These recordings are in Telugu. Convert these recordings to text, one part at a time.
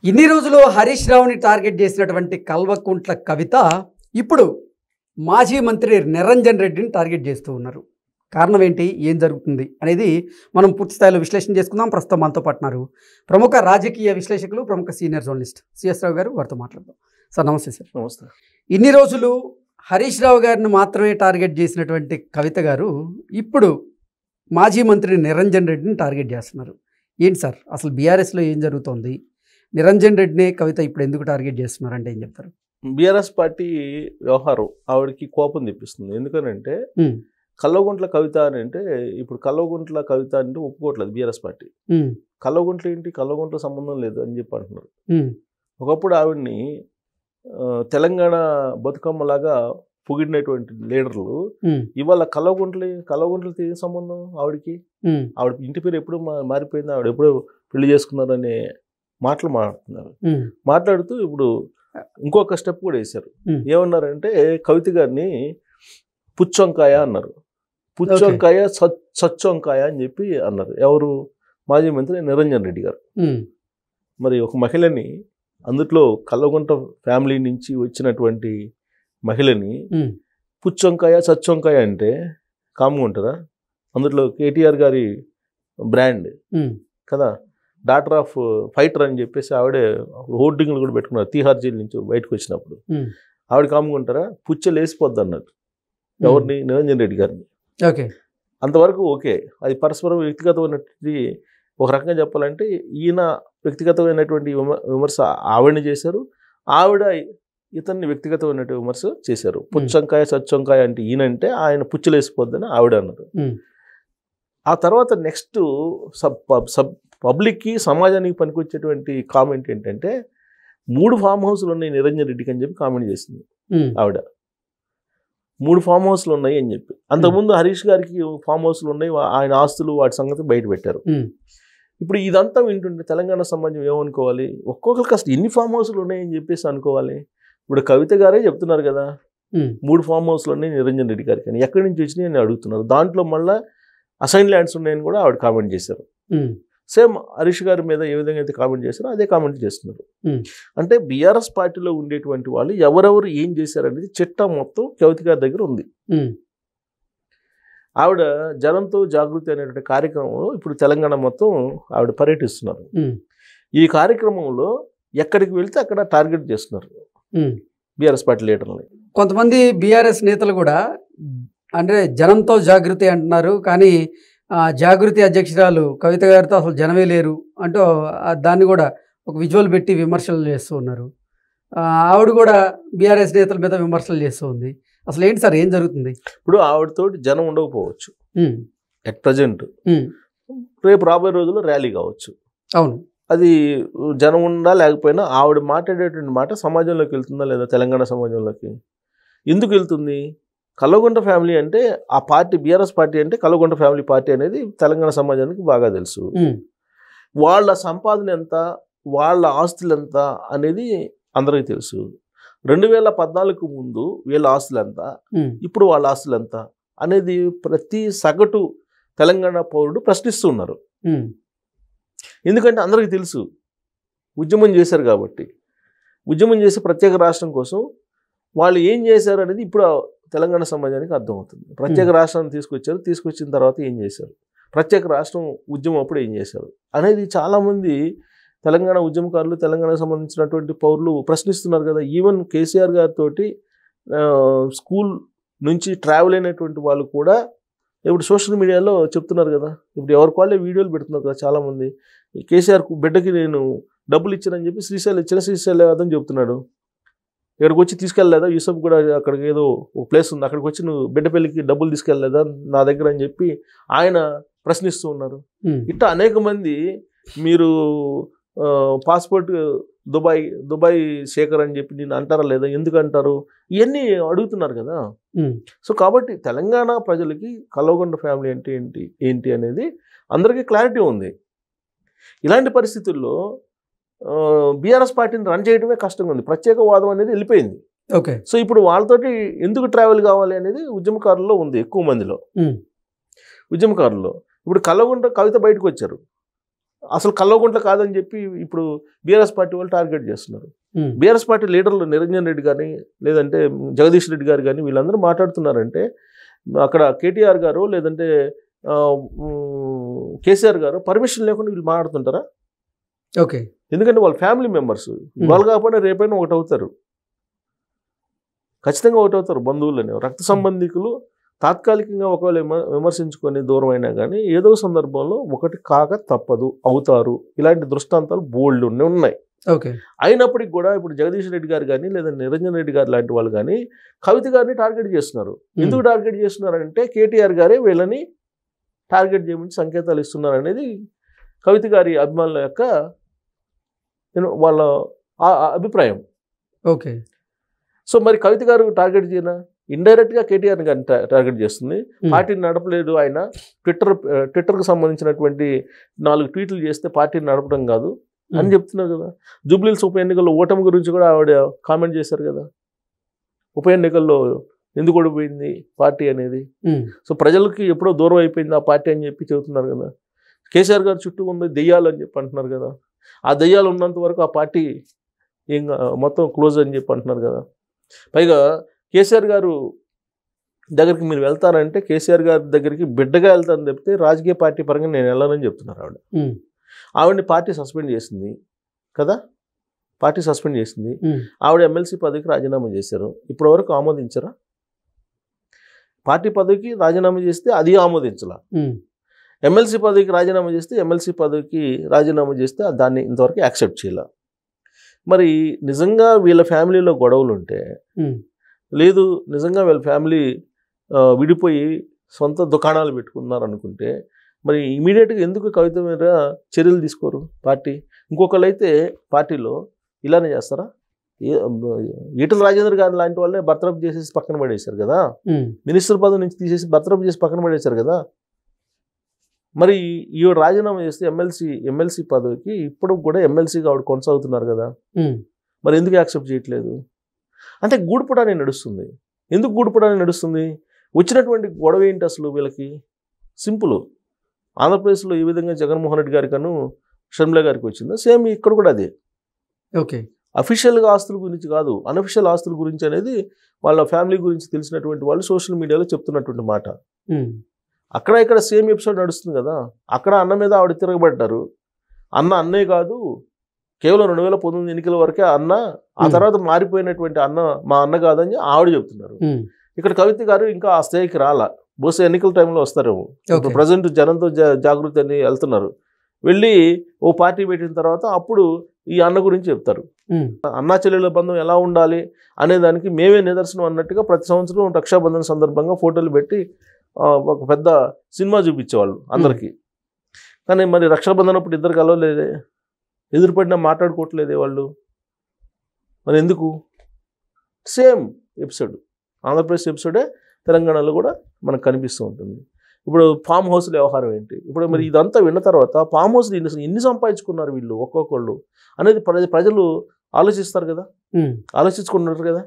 ఇన్ని రోజులు హరీష్ రావుని టార్గెట్ చేసినటువంటి కల్వకుంట్ల కవిత ఇప్పుడు మాజీ మంత్రి నిరంజన్ రెడ్డిని టార్గెట్ చేస్తూ ఉన్నారు. కారణం ఏంటి, ఏం జరుగుతుంది అనేది మనం పూర్తి స్థాయిలో విశ్లేషణ చేసుకుందాం. ప్రస్తుతం మనతో పాటున్నారు ప్రముఖ రాజకీయ విశ్లేషకులు, ప్రముఖ సీనియర్ జర్నలిస్ట్ సిఎస్ రావు గారు. వారితో మాట్లాడదాం. సార్ నమస్తే. సార్ నమస్తే. ఇన్ని రోజులు హరీష్ రావు గారిని మాత్రమే టార్గెట్ చేసినటువంటి కవిత గారు ఇప్పుడు మాజీ మంత్రి నిరంజన్ రెడ్డిని టార్గెట్ చేస్తున్నారు. ఏంటి సార్ అసలు బీఆర్ఎస్లో ఏం జరుగుతోంది? నిరంజన్ రెడ్డిని కవిత ఇప్పుడు ఎందుకు టార్గెట్ చేస్తున్నారంటే ఏం చెప్తారు? బీఆర్ఎస్ పార్టీ వ్యవహారం ఆవిడకి కోపం తెప్పిస్తుంది. ఎందుకనంటే కల్వకుంట్ల కవిత అని అంటే ఇప్పుడు కల్వకుంట్ల కవిత అంటే ఒప్పుకోవట్లేదు బీఆర్ఎస్ పార్టీ. కల్వకుంట్ల ఏంటి, కల్వకుంట్ల సంబంధం లేదు అని చెప్పి అంటున్నారు. ఒకప్పుడు ఆవిడ్ని తెలంగాణ బతుకమ్మలాగా పొగిడినటువంటి లీడర్లు ఇవాళ కల్వకుంట్లకి ఏం సంబంధం ఆవిడకి? ఆవిడ ఇంటి పేరు ఎప్పుడు మారిపోయింది, ఆవిడ ఎప్పుడో పెళ్లి చేసుకున్నారు అనే మాటలు మాట్లాడుతున్నారు. మాట్లాడుతూ ఇప్పుడు ఇంకొక స్టెప్ కూడా వేశారు. ఏమన్నారంటే కవిత గారిని పుచ్చొంకాయ అన్నారు. పుచ్చొంకాయ సచ్చొంకాయ అని చెప్పి అన్నారు. ఎవరు? మాజీ మంత్రి నిరంజన్ రెడ్డి గారు. మరి ఒక మహిళని, అందులో కల్వకుంట్ల ఫ్యామిలీ నుంచి వచ్చినటువంటి మహిళని పుచ్చొంకాయ సచ్చొంకాయ అంటే కామ్గా ఉంటారా? అందులో కేటీఆర్ గారి బ్రాండ్ కదా, డాటర్ ఆఫ్ ఫైటర్ అని చెప్పేసి ఆవిడే హోర్డింగ్లు కూడా పెట్టుకున్నారు తీహార్ జైలు నుంచి బయటకు వచ్చినప్పుడు. ఆవిడ కామ్గా ఉంటారా? పుచ్చలు వేసిపోద్ది అన్నారు. ఎవరిని? నిరంజన్ రెడ్డి గారిని. ఓకే, అంతవరకు ఓకే. అది పరస్పరం వ్యక్తిగతమైనటువంటి, ఒక రకంగా చెప్పాలంటే ఈయన వ్యక్తిగతమైనటువంటి విమర్శ ఆవిడని చేశారు, ఆవిడ ఇతన్ని వ్యక్తిగతమైనటువంటి విమర్శ చేశారు. పుచ్చంకాయ సచ్చొంకాయ అంటే ఈయనంటే ఆయన పుచ్చలు వేసిపోద్దని ఆవిడ అన్నారు. ఆ తర్వాత నెక్స్ట్ పబ్లిక్కి, సమాజానికి పనికొచ్చేటువంటి కామెంట్ ఏంటంటే 3 ఫామ్ హౌస్లు ఉన్నాయి నిరంజన్ రెడ్డికి అని చెప్పి కామెంట్ చేసింది ఆవిడ. 3 ఫామ్ హౌస్లు ఉన్నాయి అని చెప్పి. అంతకుముందు హరీష్ గారికి ఫామ్ హౌస్లు ఉన్నాయి, ఆయన ఆస్తులు వాటి సంగతి బయట పెట్టారు. ఇప్పుడు ఇదంతా వింటుంటే తెలంగాణ సమాజం ఏమనుకోవాలి? ఒక్కొక్కరికి అసలు ఎన్ని ఫామ్ హౌస్లు ఉన్నాయని చెప్పేసి అనుకోవాలి. ఇప్పుడు కవిత గారే చెప్తున్నారు కదా 3 ఫామ్ హౌస్లు ఉన్నాయి నిరంజన్ రెడ్డి గారికి అని. ఎక్కడి నుంచి వచ్చినాయి అని అడుగుతున్నారు. దాంట్లో మళ్ళీ అసైన్ ల్యాండ్స్ ఉన్నాయని కూడా ఆవిడ కామెంట్ చేశారు. సేమ్ హరీష్ గారి మీద ఏ విధంగా అయితే కామెంట్ చేశారో అదే కామెంట్ చేస్తున్నారు. అంటే బీఆర్ఎస్ పార్టీలో ఉండేటువంటి వాళ్ళు ఎవరెవరు ఏం చేశారనేది చిట్టా మొత్తం కవిత గారి దగ్గర ఉంది. ఆవిడ జనంతో జాగృతి అనేటువంటి కార్యక్రమంలో ఇప్పుడు తెలంగాణ మొత్తం ఆవిడ పర్యటిస్తున్నారు. ఈ కార్యక్రమంలో ఎక్కడికి వెళ్తే అక్కడ టార్గెట్ చేస్తున్నారు బీఆర్ఎస్ పార్టీ లీడర్లని. కొంతమంది బీఆర్ఎస్ నేతలు కూడా అంటే జనంతో జాగృతి అంటున్నారు, కానీ జాగృతి అధ్యక్షురాలు కవిత గారితో అసలు జనమే లేరు అంటూ దాన్ని కూడా ఒక విజువల్ పెట్టి విమర్శలు చేస్తూ ఉన్నారు. ఆవిడ కూడా బీఆర్ఎస్ నేతల మీద విమర్శలు చేస్తూ ఉంది. అసలు ఏంటి సార్, ఏం జరుగుతుంది? ఇప్పుడు ఆవిడతోటి జనం ఉండకపోవచ్చు ఎట్ ప్రజెంట్, రేపు రాబోయే రోజుల్లో ర్యాలీ కావచ్చు. అవును, అది జనం ఉందా లేకపోయినా ఆవిడ మాట్లాడేటువంటి మాట సమాజంలోకి వెళ్తుందా లేదా? తెలంగాణ సమాజంలోకి ఎందుకు వెళ్తుంది? కల్వకుంట్ల ఫ్యామిలీ అంటే ఆ పార్టీ, బీఆర్ఎస్ పార్టీ అంటే కల్వకుంట్ల ఫ్యామిలీ పార్టీ అనేది తెలంగాణ సమాజానికి బాగా తెలుసు. వాళ్ళ సంపాదన ఎంత, వాళ్ళ ఆస్తులు ఎంత అనేది అందరికీ తెలుసు. 2014 ముందు వీళ్ళ ఆస్తులు ఎంత, ఇప్పుడు వాళ్ళ ఆస్తులు ఎంత అనేది ప్రతి సగటు తెలంగాణ పౌరుడు ప్రశ్నిస్తున్నారు. ఎందుకంటే అందరికీ తెలుసు, ఉద్యమం చేశారు కాబట్టి. ఉద్యమం చేసి ప్రత్యేక రాష్ట్రం కోసం వాళ్ళు ఏం చేశారు అనేది ఇప్పుడు తెలంగాణ సమాజానికి అర్థమవుతుంది. ప్రత్యేక రాష్ట్రాన్ని తీసుకొచ్చిన తర్వాత ఏం చేశారు, ప్రత్యేక రాష్ట్రం ఉద్యమం అప్పుడు ఏం చేశారు అనేది చాలామంది తెలంగాణ ఉద్యమకారులు, తెలంగాణకు సంబంధించినటువంటి పౌరులు ప్రశ్నిస్తున్నారు కదా. ఈవెన్ కేసీఆర్ గారితో స్కూల్ నుంచి ట్రావెల్ అయినటువంటి వాళ్ళు కూడా ఇప్పుడు సోషల్ మీడియాలో చెప్తున్నారు కదా. ఇప్పుడు ఎవరికి వాళ్ళే వీడియోలు పెడుతున్నారు కదా చాలామంది. కేసీఆర్ బిడ్డకి నేను డబ్బులు ఇచ్చానని చెప్పి శ్రీశైలం అదని చెప్తున్నాడు. ఇక్కడికి వచ్చి తీసుకెళ్ళలేదా? యూసఫ్ కూడా అక్కడికి ఏదో ఒక ప్లేస్ ఉంది, అక్కడికి వచ్చి నువ్వు బిడ్డ పెళ్ళికి డబ్బులు తీసుకెళ్ళలేదా నా దగ్గర అని చెప్పి ఆయన ప్రశ్నిస్తూ ఉన్నారు. ఇట్లా అనేక మంది మీరు పాస్పోర్ట్ దుబాయ్ శేఖర్ అని చెప్పి నేను అంటారా లేదా, ఎందుకు అంటారు, ఇవన్నీ అడుగుతున్నారు కదా. సో కాబట్టి తెలంగాణ ప్రజలకి కల్వకుంట్ల ఫ్యామిలీ అంటే ఏంటి అనేది అందరికీ క్లారిటీ ఉంది. ఇలాంటి పరిస్థితుల్లో బీఆర్ఎస్ పార్టీని రన్ చేయడమే కష్టంగా ఉంది. ప్రత్యేకవాదం అనేది వెళ్ళిపోయింది. ఓకే, సో ఇప్పుడు వాళ్ళతోటి ఎందుకు ట్రావెల్ కావాలి అనేది ఉద్యమకారుల్లో ఉంది, ఎక్కువ మందిలో ఉద్యమకారుల్లో. ఇప్పుడు కల్వకుంట్ల కవిత బయటకు వచ్చారు, అసలు కల్వకుంట్ల కాదని చెప్పి ఇప్పుడు బీఆర్ఎస్ పార్టీ వాళ్ళు టార్గెట్ చేస్తున్నారు. బీఆర్ఎస్ పార్టీ లీడర్లు నిరంజన్ రెడ్డి కానీ లేదంటే జగదీష్ రెడ్డి గారు కానీ వీళ్ళందరూ మాట్లాడుతున్నారంటే అక్కడ కేటీఆర్ గారు లేదంటే కేసీఆర్ గారు పర్మిషన్ లేకుండా వీళ్ళు మాట్లాడుతుంటారా? ఓకే. ఎందుకంటే వాళ్ళ ఫ్యామిలీ మెంబర్స్ వాళ్ళు కాకపోయినా రేపైనా ఒకటి అవుతారు, ఖచ్చితంగా ఒకటి అవుతారు. బంధువులని రక్త సంబంధికులు తాత్కాలికంగా ఒకవేళ విమర్శించుకొని దూరం అయినా కానీ ఏదో సందర్భంలో ఒకటి కాక తప్పదు, అవుతారు. ఇలాంటి దృష్టాంతాలు బోల్డ్ ఉన్నాయి. ఓకే. అయినప్పటికి కూడా ఇప్పుడు జగదీష్ రెడ్డి గారు కానీ లేదా నిరంజన్ రెడ్డి గారు లాంటి వాళ్ళు కానీ కవిత గారిని టార్గెట్ చేస్తున్నారు. ఎందుకు టార్గెట్ చేస్తున్నారంటే కేటీఆర్ గారే వీళ్ళని టార్గెట్ చేయమని సంకేతాలు ఇస్తున్నారు అనేది కవిత గారి అభిమానుల యొక్క వాళ్ళ అభిప్రాయం. ఓకే. సో మరి కవిత గారు టార్గెట్ చేయనా? ఇండైరెక్ట్గా కేటీఆర్ గారిని టార్గెట్ చేస్తుంది. పార్టీని నడపలేదు ఆయన, ట్విట్టర్కి సంబంధించినటువంటి 4 ట్వీట్లు చేస్తే పార్టీని నడపడం కాదు అని చెప్తున్నారు కదా. జూబ్లీహిల్స్ ఉప ఎన్నికల్లో ఓటమి గురించి కూడా ఆవిడ కామెంట్ చేశారు కదా, ఉప ఎన్నికల్లో ఎందుకు ఓడిపోయింది పార్టీ అనేది. సో ప్రజలకి ఎప్పుడో దూరం అయిపోయింది ఆ పార్టీ అని చెప్పి చెబుతున్నారు కదా. కేసీఆర్ గారు చుట్టూ ఉంది దెయ్యాలు అని చెప్పి అంటున్నారు కదా. ఆ దెయ్యాలు ఉన్నంత వరకు ఆ పార్టీ ఏం మొత్తం క్లోజ్ అని చెప్పి అంటున్నారు కదా. పైగా కేసీఆర్ గారు దగ్గరికి మీరు వెళ్తారంటే కేసీఆర్ గారి దగ్గరికి బిడ్డగా వెళ్తారని చెప్తే రాజకీయ పార్టీ పరంగా నేను వెళ్ళాలని చెప్తున్నారు ఆవిడ. ఆవిడని పార్టీ సస్పెండ్ చేసింది కదా, పార్టీ సస్పెండ్ చేసింది. ఆవిడ ఎమ్మెల్సీ పదవికి రాజీనామా చేశారు. ఇప్పటి వరకు ఆమోదించరా? పార్టీ పదవికి రాజీనామా చేస్తే అది ఆమోదించలా, ఎమ్మెల్సీ పదవికి రాజీనామా చేస్తే ఎమ్మెల్సీ పదవికి రాజీనామా చేస్తే దాన్ని ఇంతవరకు యాక్సెప్ట్ చేయాల. మరి నిజంగా వీళ్ళ ఫ్యామిలీలో గొడవలు ఉంటే లేదు, నిజంగా వీళ్ళ ఫ్యామిలీ విడిపోయి సొంత దుకాణాలు పెట్టుకున్నారు అనుకుంటే మరి ఇమీడియట్గా ఎందుకు కవిత మీద చర్యలు తీసుకోరు పార్టీ? ఇంకొకళ్ళు అయితే పార్టీలో ఇలానే చేస్తారా? ఈటల రాజేందర్ గారు లాంటి వాళ్ళే బర్తరఫ్ చేసేసి పక్కన పడేశారు కదా, మినిస్టర్ పదవి నుంచి తీసేసి బర్తరఫ్ చేసి పక్కన పడేశారు కదా. మరి ఈ రాజీనామా చేస్తే ఎమ్మెల్సీ పదవికి ఇప్పుడు కూడా ఎమ్మెల్సీగా ఆవిడ కొనసాగుతున్నారు కదా, మరి ఎందుకు యాక్సెప్ట్ చేయట్లేదు? అంటే గూడుపుడానే నడుస్తుంది. ఎందుకు గూడుపుడానే నడుస్తుంది? వచ్చినటువంటి గొడవ ఏంటి అసలు వీళ్ళకి? సింపుల్. ఆంధ్రప్రదేశ్లో ఈ విధంగా జగన్మోహన్ రెడ్డి గారి కను షర్మిల గారికి వచ్చిందో సేమ్ ఇక్కడ కూడా అదే. ఓకే. అఫీషియల్గా ఆస్తుల గురించి కాదు, అనఫిషియల్ ఆస్తుల గురించి అనేది వాళ్ళ ఫ్యామిలీ గురించి తెలిసినటువంటి వాళ్ళు సోషల్ మీడియాలో చెప్తున్నటువంటి మాట. అక్కడ ఇక్కడ సేమ్ ఎపిసోడ్ నడుస్తుంది కదా. అక్కడ అన్న మీద ఆవిడ తిరగబడ్డారు. అన్నే కాదు, కేవలం 2019 ఎన్నికల వరకే అన్న, ఆ తర్వాత మారిపోయినటువంటి అన్న మా అన్న కాదని ఆవిడ చెప్తున్నారు. ఇక్కడ కవిత గారు ఇంకా ఆ స్థాయికి రాలా. బహుశా ఎన్నికల టైంలో వస్తారేమో. ఇప్పుడు ప్రజెంట్ జనంతో జాగృతి అని వెళ్తున్నారు. వెళ్ళి ఓ పార్టీ పెట్టిన తర్వాత అప్పుడు ఈ అన్న గురించి చెప్తారు. అన్నా చెల్లెల బంధం ఎలా ఉండాలి అనే దానికి మేమే నిదర్శనం అన్నట్టుగా ప్రతి సంవత్సరం రక్షాబంధన సందర్భంగా ఫోటోలు పెట్టి ఒక పెద్ద సినిమా చూపించేవాళ్ళు అందరికీ. కానీ మరి రక్షాబంధన్ అప్పుడు ఇద్దరు కలవలేదే, ఎదురుపడినా మాట్లాడుకోవట్లేదే వాళ్ళు. మరి ఎందుకు? సేమ్ ఎపిసోడ్, ఆంధ్రప్రదేశ్ ఎపిసోడే తెలంగాణలో కూడా మనకు కనిపిస్తూ ఉంటుంది. ఇప్పుడు ఫామ్ హౌస్ల వ్యవహారం ఏంటి? ఇప్పుడు మరి ఇదంతా విన్న తర్వాత ఫామ్ హౌస్లు ఎన్ని సంపాదించుకున్నారు వీళ్ళు ఒక్కొక్కళ్ళు అనేది ప్రజలు ఆలోచిస్తారు కదా, ఆలోచించుకున్నారు కదా.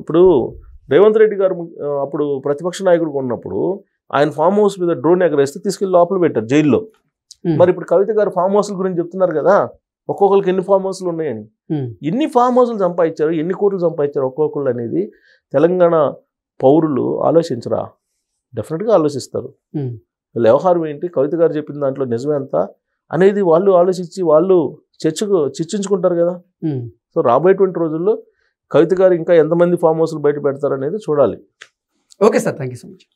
ఇప్పుడు రేవంత్ రెడ్డి గారు అప్పుడు ప్రతిపక్ష నాయకుడిగా ఉన్నప్పుడు ఆయన ఫామ్ హౌస్ మీద డ్రోన్ ఎగరేస్తే తీసుకెళ్ళి లోపల పెట్టారు జైల్లో. మరి ఇప్పుడు కవిత గారు ఫామ్ హౌస్ల గురించి చెప్తున్నారు కదా, ఒక్కొక్కరికి ఎన్ని ఫామ్ హౌస్లు ఉన్నాయని. ఎన్ని ఫామ్ హౌస్లు సంపాదించారు, ఎన్ని కోట్లు సంపాదించారు ఒక్కొక్కళ్ళు అనేది తెలంగాణ పౌరులు ఆలోచించరా? డెఫినెట్గా ఆలోచిస్తారు. వీళ్ళ వ్యవహారం ఏంటి, కవిత గారు చెప్పిన దాంట్లో నిజమే అంత అనేది వాళ్ళు ఆలోచించి వాళ్ళు చర్చించుకుంటారు కదా. సో రాబోయేటువంటి రోజుల్లో కవిత గారు ఇంకా ఎంతమంది ఫామ్ హౌస్లు బయట పెడతారనేది చూడాలి. Okay sir, thank you so much.